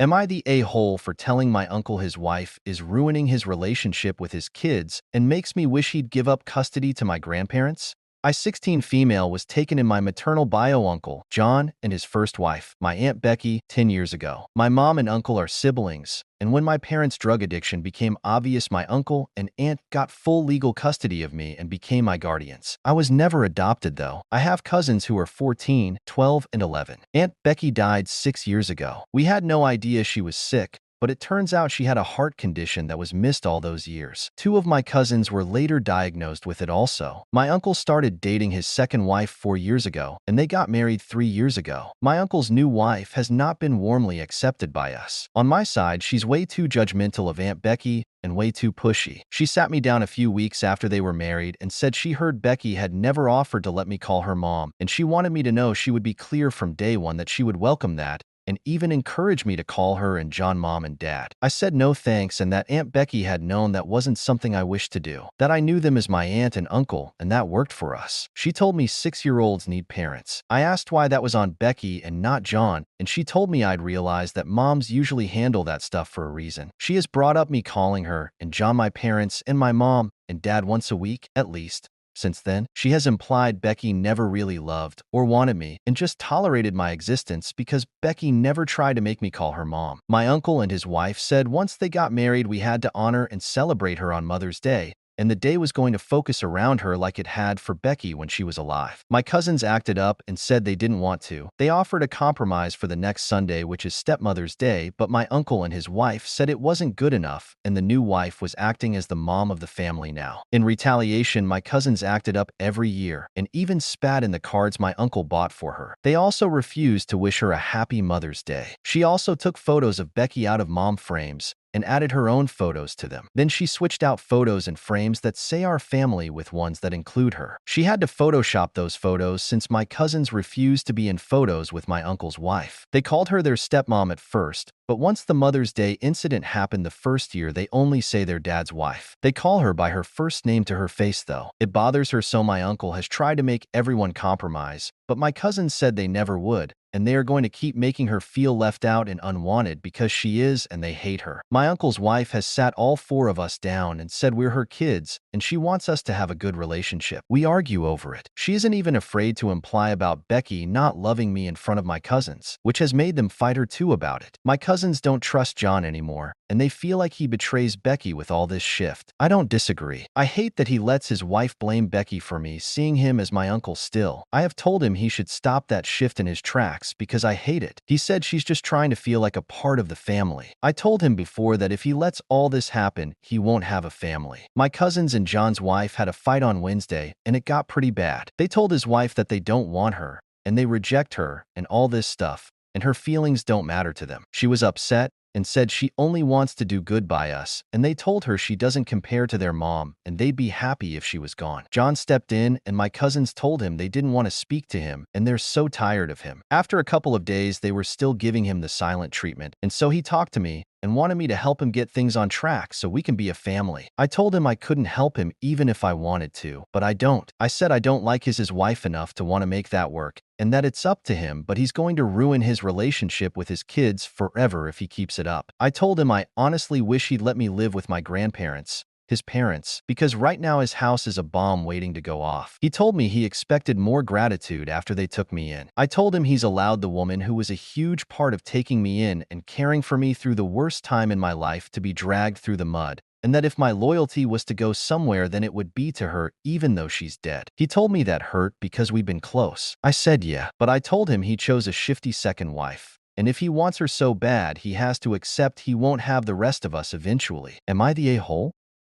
Am I the a-hole for telling my uncle his wife is ruining his relationship with his kids and makes me wish he'd give up custody to my grandparents? I 16 female was taken in my maternal bio-uncle, John, and his first wife, my Aunt Becky, 10 years ago. My mom and uncle are siblings, and when my parents' drug addiction became obvious, my uncle and aunt got full legal custody of me and became my guardians. I was never adopted, though. I have cousins who are 14, 12, and 11. Aunt Becky died 6 years ago. We had no idea she was sick, but it turns out she had a heart condition that was missed all those years. Two of my cousins were later diagnosed with it also. My uncle started dating his second wife 4 years ago, and they got married 3 years ago. My uncle's new wife has not been warmly accepted by us. On my side, she's way too judgmental of Aunt Becky and way too pushy. She sat me down a few weeks after they were married and said she heard Becky had never offered to let me call her mom, and she wanted me to know she would be clear from day one that she would welcome that, and even encouraged me to call her and John mom and dad. I said no thanks, and that Aunt Becky had known that wasn't something I wished to do, that I knew them as my aunt and uncle, and that worked for us. She told me 6-year-olds need parents. I asked why that was on Becky and not John, and she told me I'd realized that moms usually handle that stuff for a reason. She has brought up me calling her and John my parents and my mom and dad once a week, at least. Since then, she has implied Becky never really loved or wanted me and just tolerated my existence because Becky never tried to make me call her mom. My uncle and his wife said once they got married we had to honor and celebrate her on Mother's Day, and the day was going to focus around her like it had for Becky when she was alive. My cousins acted up and said they didn't want to. They offered a compromise for the next Sunday, which is Stepmother's Day, but my uncle and his wife said it wasn't good enough, and the new wife was acting as the mom of the family now. In retaliation, my cousins acted up every year and even spat in the cards my uncle bought for her. They also refused to wish her a happy Mother's Day. She also took photos of Becky out of mom frames and added her own photos to them. Then she switched out photos and frames that say our family with ones that include her. She had to Photoshop those photos since my cousins refused to be in photos with my uncle's wife. They called her their stepmom at first, but once the Mother's Day incident happened the first year, they only say their dad's wife. They call her by her first name to her face, though. It bothers her, so my uncle has tried to make everyone compromise, but my cousins said they never would, and they are going to keep making her feel left out and unwanted because she is, and they hate her. My uncle's wife has sat all 4 of us down and said we're her kids, and she wants us to have a good relationship. We argue over it. She isn't even afraid to imply about Becky not loving me in front of my cousins, which has made them fight her too about it. My cousins don't trust John anymore, and they feel like he betrays Becky with all this shift. I don't disagree. I hate that he lets his wife blame Becky for me seeing him as my uncle still. I have told him he should stop that shift in his tracks because I hate it. He said she's just trying to feel like a part of the family. I told him before that if he lets all this happen, he won't have a family. My cousins and John's wife had a fight on Wednesday, and it got pretty bad. They told his wife that they don't want her, and they reject her, and all this stuff, and her feelings don't matter to them. She was upset and said she only wants to do good by us, and they told her she doesn't compare to their mom, and they'd be happy if she was gone. John stepped in, and my cousins told him they didn't want to speak to him, and they're so tired of him. After a couple of days, they were still giving him the silent treatment, and so he talked to me and wanted me to help him get things on track so we can be a family. I told him I couldn't help him even if I wanted to, but I don't. I said I don't like his wife enough to want to make that work, and that it's up to him, but he's going to ruin his relationship with his kids forever if he keeps it up. I told him I honestly wish he'd let me live with my grandparents, his parents, because right now his house is a bomb waiting to go off. He told me he expected more gratitude after they took me in. I told him he's allowed the woman who was a huge part of taking me in and caring for me through the worst time in my life to be dragged through the mud, and that if my loyalty was to go somewhere, then it would be to her even though she's dead. He told me that hurt because we've been close. I said yeah, but I told him he chose a shifty second wife, and if he wants her so bad, he has to accept he won't have the rest of us eventually. Am I the a-hole?